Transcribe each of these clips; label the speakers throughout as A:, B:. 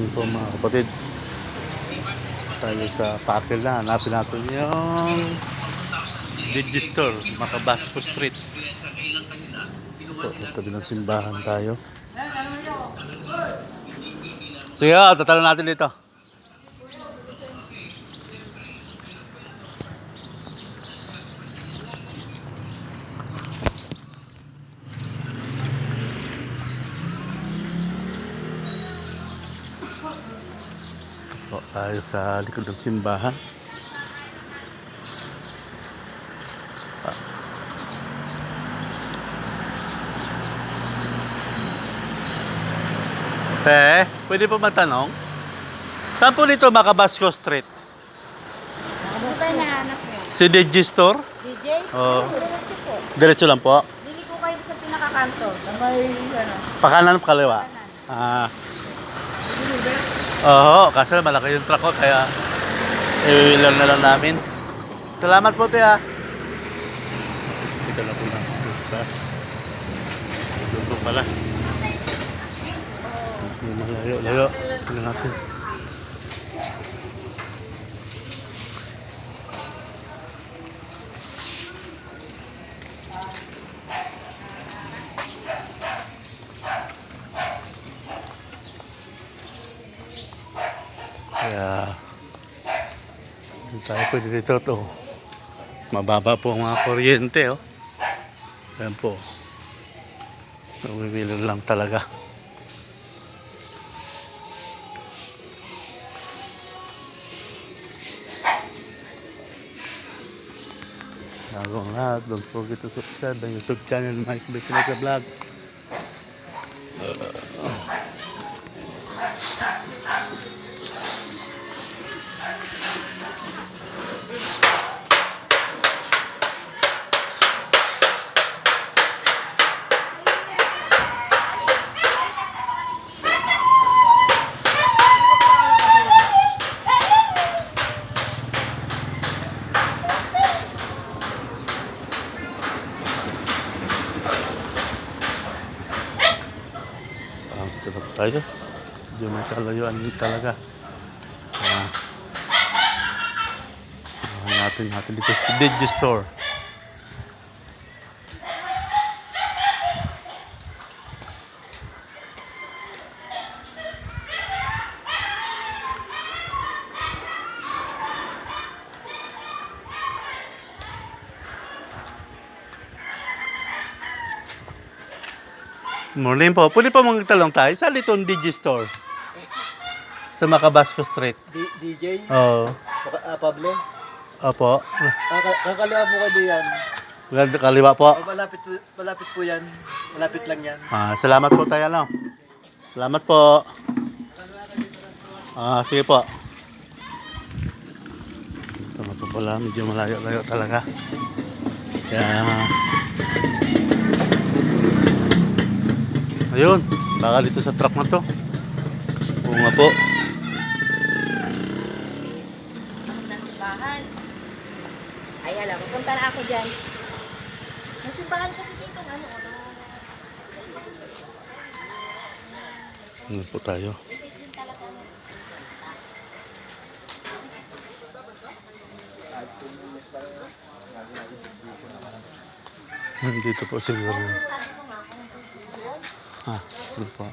A: morning po mga kapatid. Tayo sa Pakil na. Hanapin natin yung Digistore, Macabasco Street. Ito, sa tabi ng simbahan tayo. Sige, tatanong natin dito. O, tayo sa likod ng simbahan. Pwede po magtanong? Saan po dito Macabasco Street?
B: Ano ba nahanap mo?
A: Si Digistore?
B: DJ?
A: Oo.
B: Diretso po.
A: Diretso lang po.
B: Dili ko kayo sa pinakakanto. Sabay, ano?
A: Pakanan o kaliwa? Ah. Oo, kasi malaki yung truck ko, kaya i-wheeler na lang namin. Salamat po, Tia. Dito na po na. Discuss. Doon po pala. Yung malayo-layo. Tingnan natin. Kaya tayo pwede dito to. Mababa po ang mga kuryente, oh. Ayan po. Umiwilo lang talaga. Bagong lahat, don't forget to subscribe ang YouTube channel Mike Bekineka Vlog. Tulog tayo. Hindi mo kalayuan talaga. Natin dito sa Digistore. Morning po. Pwede pa magtalong tayo. Saan dito ang Digistore? Sa Macabasco Street.
C: DJ?
A: Oo.
C: Pablo?
A: Opo.
C: Kakaliwa po kayo diyan.
A: Kaliwa po.
C: Malapit po yan. Malapit lang yan.
A: Salamat po tayo, no? Salamat po. Sige po. Ito na po pala. Medyo malayo-layo talaga. Kaya... Ayun. Baka dito sa truck na to. Oo nga po.
B: Ang simbahan. Ay, alam, pupunta na ako dyan. May simbahan kasi dito, ano.
A: Ano po tayo? Dito po siguro. Ano po.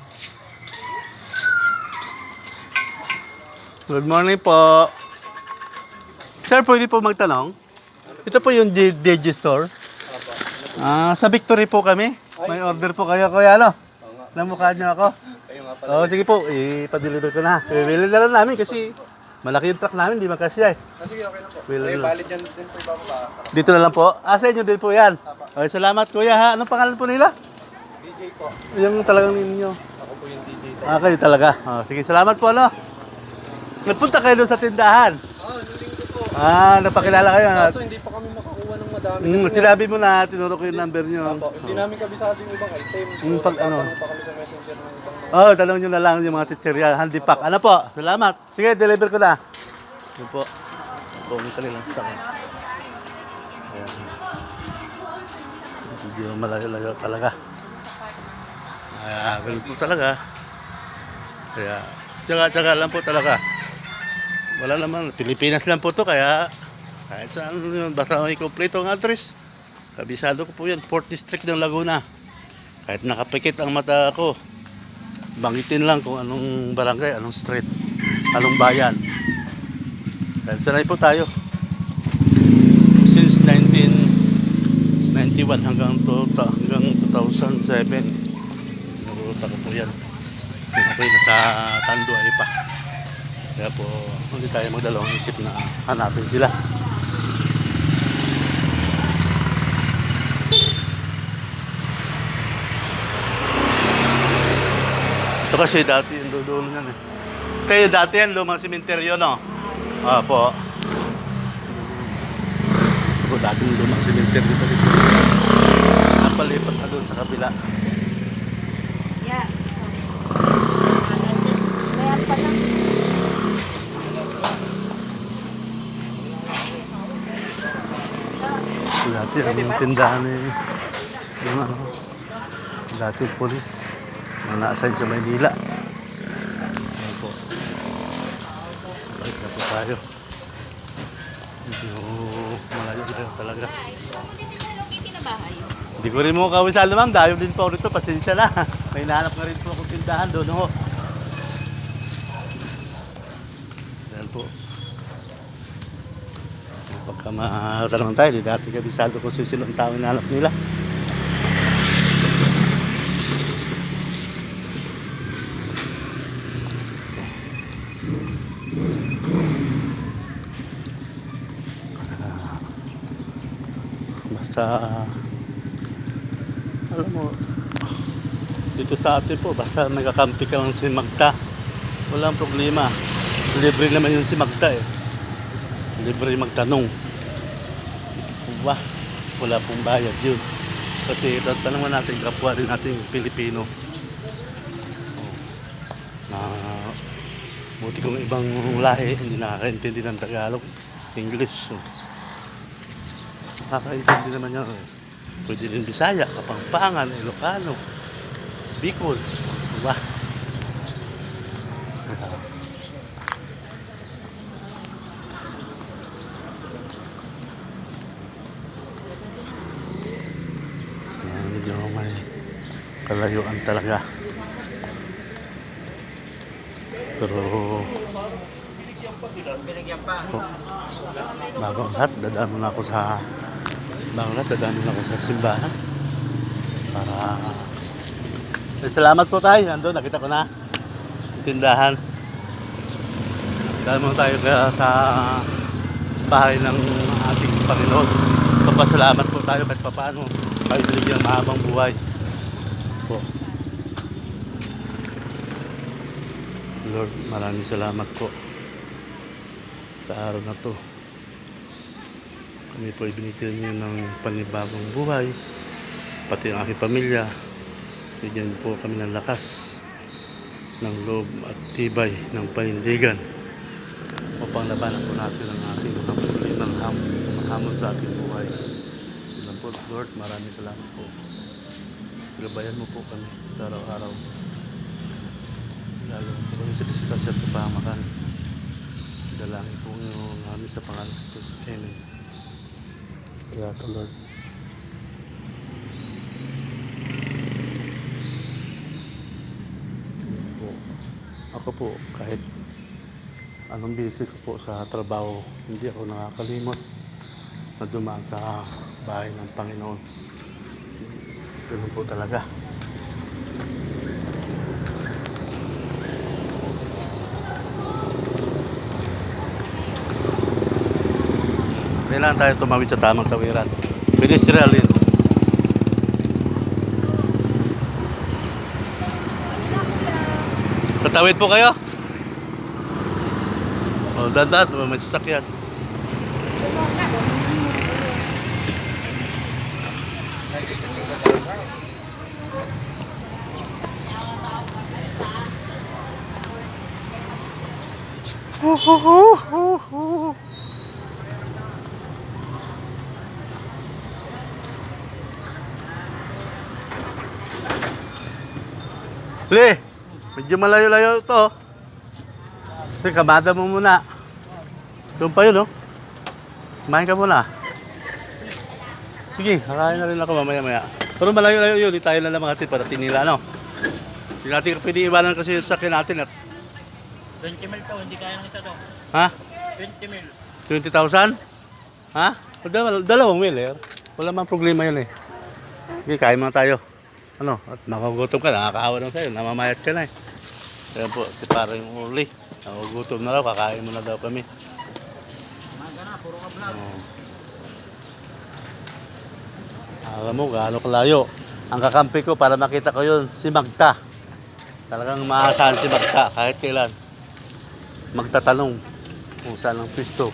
A: Good morning po. Sir, pwede po magtanong? Ito po yung Digistore. Sa Victory po kami. May order po kayo, kuya, ano? Namukha niyo ako. Sige po, ipa-deliver ko na. Bili na lang namin kasi malaki yung truck namin, di makasya eh.
C: Sige, okay na po.
A: Valid
C: dyan din po ibababa.
A: dito na lang po. Sa inyo din po yan. Okay, salamat kuya ha. Anong pangalan po nila?
C: DJ po.
A: Yung talagang ninyo.
C: Ako po yung DJ.
A: Kayo talaga. Sige, salamat po ano. Nagpunta kayo doon sa tindahan.
C: Linggo po.
A: Napakilala kayo.
C: Kaso hindi pa kami makakuha ng madami.
A: Sinabi mo na, tinuro ko yung number nyo.
C: Hindi namin kabisado yung ibang items. So,
A: Pag ano?
C: nagtatanong pa kami sa messenger ng ibang
A: Tanong nyo na lang yung mga chicheria, handy pack. Ano po? Salamat. Sige, deliver ko na. Yun po. Ito ang kanilang stock. Ayan. Hindi mo malayo-layo talaga. Ganun po talaga. Kaya Tsaga lang po talaga. Wala naman. Pilipinas lang po to kaya kahit saan yun, basta may kompleto ang address. Kabisado ko po yan. 4th District ng Laguna. Kahit nakapikit ang mata ko, bangitin lang kung anong barangay, anong street, anong bayan. Dahil sanay po tayo. Since 1991 hanggang 2007. Nagulat ako po yan. Ako'y nasa Tanduay pa. Kaya po, hindi tayo magdalawang isip na hanapin sila. Ito kasi dati yung dudulo niyan eh. Kayo dati yan, lumang simenteryo, no? Po. Ito dati yung lumang simenteryo pa dito. Napalipat na doon sa kabila.
B: Yeah. Kaya pala.
A: Dati ang tindahan eh. Yung ano, dati yung polis. Ang na-assign sa Maynila. Ayan po. Balik na po tayo. Medyo malayo na talaga. Hindi ko rin mo kawisalo ma'am. Dayo din po rito. Pasensya na. May nahanap na rin po akong tindahan doon ho. Ayan po. Pagka matanong tayo, di dati kabisado kung sino ang tao na hanap nila. Basta alam mo dito sa atin po basta nagkakampi ka lang si Magda walang problema, libre naman yun si Magda eh, libre magtanong wala pong bayad yun kasi tanungan natin kapwa rin natin Pilipino na buti kong ibang lahi hindi nakakaintindi ng Tagalog, English nakakaintindi naman yan eh. Pwede rin Bisaya, Kapampangan, Ilocano, Bicol, diba? Medyo may kalayuan talaga. Pero bagong lahat, dadaan na ako sa simbahan para salamat po tayo. Nandun, nakita ko na tindahan. Dahil mo tayo sa bahay ng ating Panginoon. Papasalamat po tayo kahit papaano. Kahit binigyan mahabang buhay po. Lord, maraming salamat po sa araw na to. Kami po ibinigyan niyo ng panibagong buhay, pati ang aking pamilya. Bigyan po kami ng lakas, ng loob at tibay ng panindigan upang labanan po natin ang ating mga problemang hamon sa ating buhay. Ilan po, Lord, maraming salamat po. Gabayan mo po kami sa araw-araw. Lalo po kami sa disgrasya at kapahamakan. Dalangin po nyo namin sa pangalan ng Jesus. Amen. Kaya ito, Lord. Ako po, kahit anong busy ko po sa trabaho, hindi ako nakakalimot na dumaan sa bahay ng Panginoon. Ganun po talaga. Kailangan tayo tumawid sa tamang tawiran. Pedestrian lane. Tatawid po kayo? O, dadat, may sasakyan. Le, medyo malayo-layo ito. Sige, kamada mo muna. Doon pa yun, oh. Kumain ka muna. Sige, kakain na rin ako mamaya-maya. Pero malayo-layo yun, di tayo na lang mga para tinila, no? Hindi natin pwede iwanan kasi yung sakyan natin at...
D: 20 mil to, hindi kaya ng isa to.
A: Ha?
D: 20 mil.
A: 20,000? Ha? Dalawang mil, eh. Wala mang problema yun, eh. Sige, kain muna tayo. Ano? At makagutom ka, nakakaawa naman sa'yo. Namamayat ka na, eh. Ayan po, si parang Uli. Nakagutom na raw, kakain muna daw kami.
D: Maga na, puro ka vlog.
A: Alam mo, gaano kalayo. Ang kakampi ko para makita ko yun, si Magta. Talagang maasahan si Magta kahit kailan. Magtatanong kung saan ang pisto.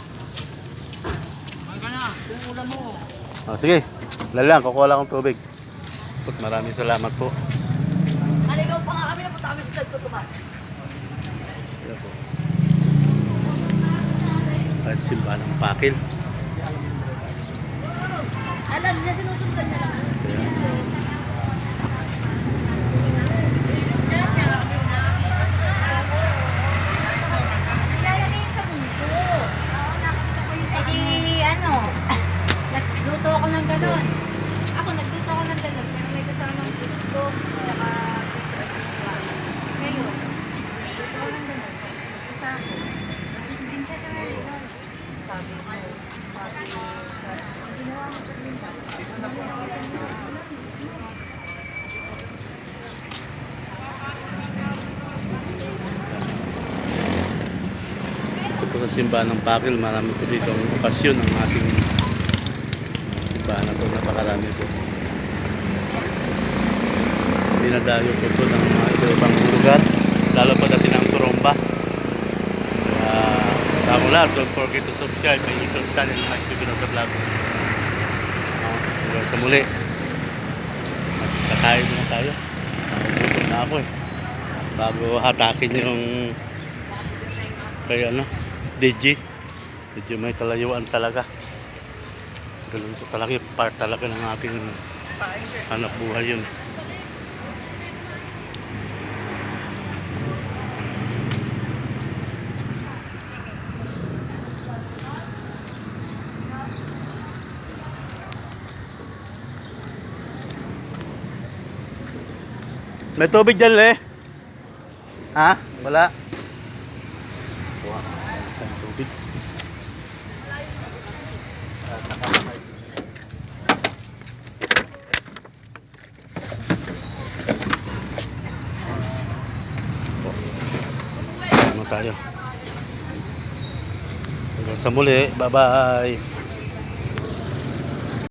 D: Maga na, yung ulam mo.
A: Sige, lalang, kukuha lang akong tubig. Maraming salamat po.
B: Naligaw pa nga kami, napunta kami sa Santo Tomas.
A: Ayan po. Kahit simbahan ng Pakil.
B: Alam niya, sinusundan niya lang. Nilalagay sa mundo. Eh di, ano, nagluto ako ng gano'n. Ako, nagluto ako ng gano'n. Pero may kasamang gusto. Saka, ngayon, nagluto ako ng gano'n. Isa ako. Pinsa ka na rin. Sabi mo, ginawa mo sa pinsa.
A: Ito po sa simbahan ng Pakil, marami po dito ang okasyon ng ating simbahan na ito. Napakarami po. Dinadayo po ito ng mga iba-ibang lugar, lalo pa dati ng Turumba. Tama lahat, don't forget to subscribe my YouTube channel, Mike Pipinosa Vlog. Hanggang sa muli. Kakain na tayo. Gutom na ako, eh. Bago hatakin yung kaya ano, DJ. Medyo may kalayuan talaga. Ganun po talaga, part talaga ng ating hanap buhay yun. May tubig dyan, eh. Ha? Wala. Wala. May tubig. Ano tayo? Hanggang sa muli. Bye-bye.